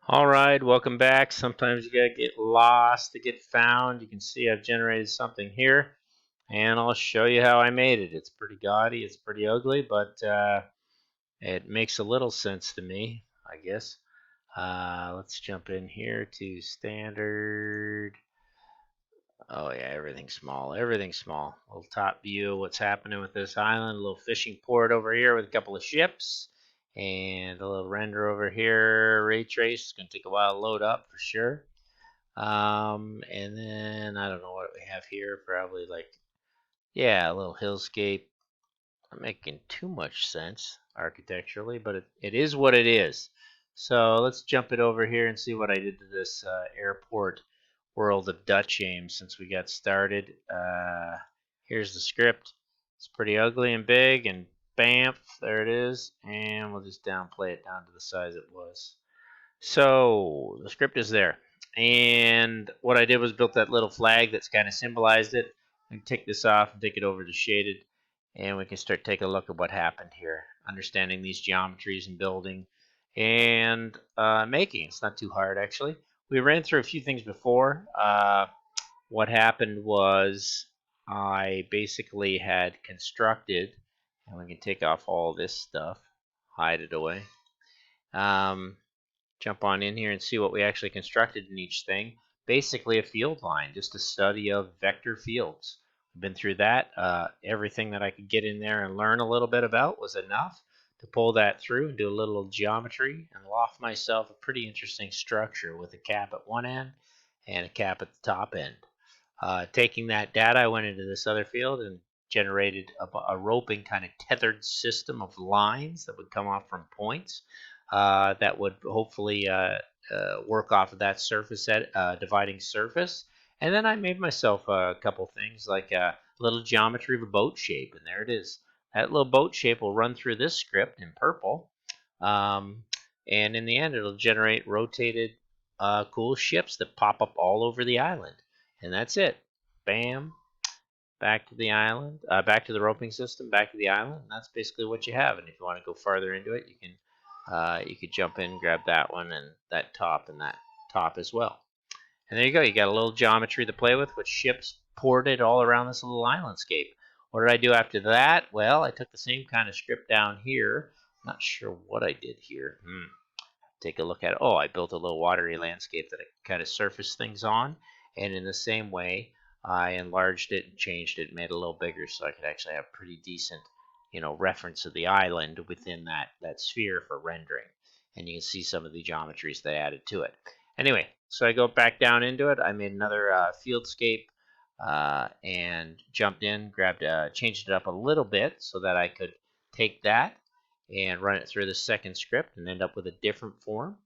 All right, welcome back. Sometimes you gotta get lost to get found. You can see I've generated something here, and I'll show you how I made it. It's pretty gaudy, it's pretty ugly, but it makes a little sense to me, I guess. Let's jump in here to standard. Oh yeah, everything's small. Everything's small. A little top view of what's happening with this island. A little fishing port over here with a couple of ships. And a little render over here. Ray trace. It's going to take a while to load up for sure. And then I don't know what we have here. Probably like, yeah, a little hillscape. Not making too much sense architecturally, but it is what it is. So let's jump it over here and see what I did to this airport world of Duchame since we got started. Here's the script. It's pretty ugly and big, and bam, there it is. And we'll just downplay it down to the size it was. So the script is there. And what I did was built that little flag that's kind of symbolized it. I can take this off and take it over to shaded, and we can start taking a look at what happened here. Understanding these geometries and building and making. It's not too hard, actually. We ran through a few things before. What happened was I basically had constructed, and we can take off all this stuff, hide it away. Jump on in here and see what we actually constructed in each thing. Basically a field line, just a study of vector fields. I've been through that. Everything that I could get in there and learn a little bit about was enough to pull that through and do a little geometry and loft myself a pretty interesting structure with a cap at one end and a cap at the top end. Taking that data, I went into this other field and generated a roping kind of tethered system of lines that would come off from points that would hopefully work off of that surface dividing surface. And then I made myself a couple things like a little geometry of a boat shape, and there it is. That little boat shape will run through this script in purple, um, and in the end, it'll generate rotated, cool ships that pop up all over the island. And that's it. Bam, back to the island, back to the roping system, back to the island. And that's basically what you have. And if you want to go farther into it, you could jump in, grab that one and that top as well. And there you go. You got a little geometry to play with ships ported all around this little islandscape. What did I do after that? Well, I took the same kind of script down here. Not sure what I did here. Take a look at it. Oh, I built a little watery landscape that I kind of surfaced things on. And in the same way, I enlarged it and changed it, made it a little bigger so I could actually have pretty decent, reference of the island within that sphere for rendering. And you can see some of the geometries they added to it. Anyway, so I go back down into it. I made another fieldscape and jumped in, changed it up a little bit so that I could take that and run it through the second script and end up with a different form.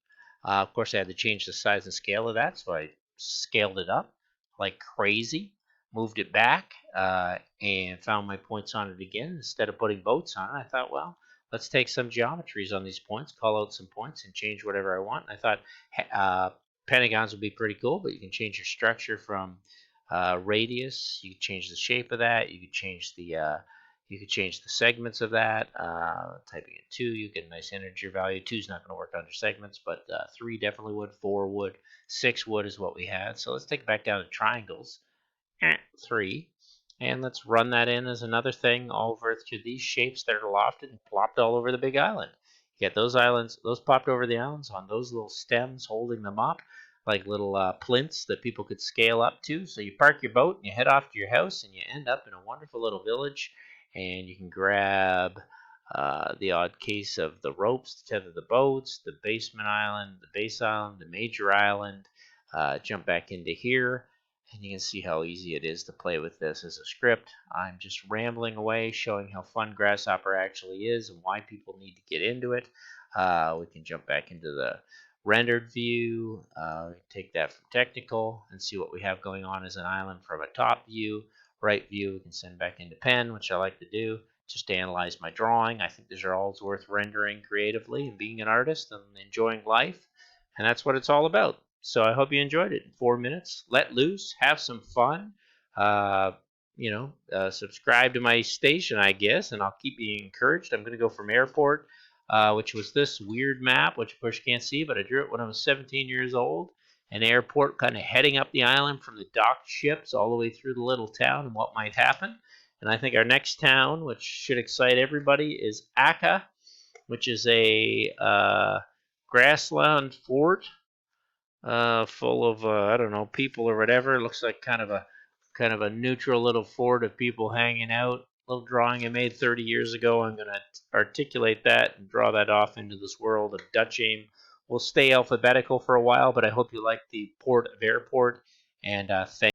Of course, I had to change the size and scale of that, so I scaled it up like crazy, moved it back, and found my points on it again. Instead of putting boats on it, I thought, well, let's take some geometries on these points, call out some points, and change whatever I want. And I thought pentagons would be pretty cool, but you can change your structure from radius. You can change the shape of that. You could change the segments of that. Typing in 2, you get a nice integer value. 2 is not going to work under segments, but 3 definitely would. 4 would. 6 would is what we had. So let's take it back down to triangles. 3. And let's run that in as another thing over to these shapes that are lofted and plopped all over the big island. You get those islands, those popped over the islands on those little stems holding them up, like little plinths that people could scale up to. So you park your boat and you head off to your house and you end up in a wonderful little village, and you can grab the odd case of the ropes to tether the boats, the basement island, the base island, the major island, jump back into here, and you can see how easy it is to play with this as a script. I'm just rambling away, showing how fun Grasshopper actually is and why people need to get into it. We can jump back into the rendered view, take that from technical, and see what we have going on as an island from a top view. Right view, we can send back into pen, which I like to do, just to analyze my drawing. I think these are all worth rendering creatively and being an artist and enjoying life. And that's what it's all about. So I hope you enjoyed it. 4 minutes, let loose, have some fun. Subscribe to my station, I guess, and I'll keep you encouraged. I'm going to go from airport which was this weird map, which of course you can't see, but I drew it when I was 17 years old. An airport kind of heading up the island from the docked ships all the way through the little town and what might happen. And I think our next town, which should excite everybody, is Akka, which is a grassland fort full of I don't know, people or whatever. It looks like kind of a neutral little fort of people hanging out. A little drawing I made 30 years ago. I'm going to articulate that and draw that off into this world of Duchame. We'll stay alphabetical for a while, but I hope you like the port of airport. And thank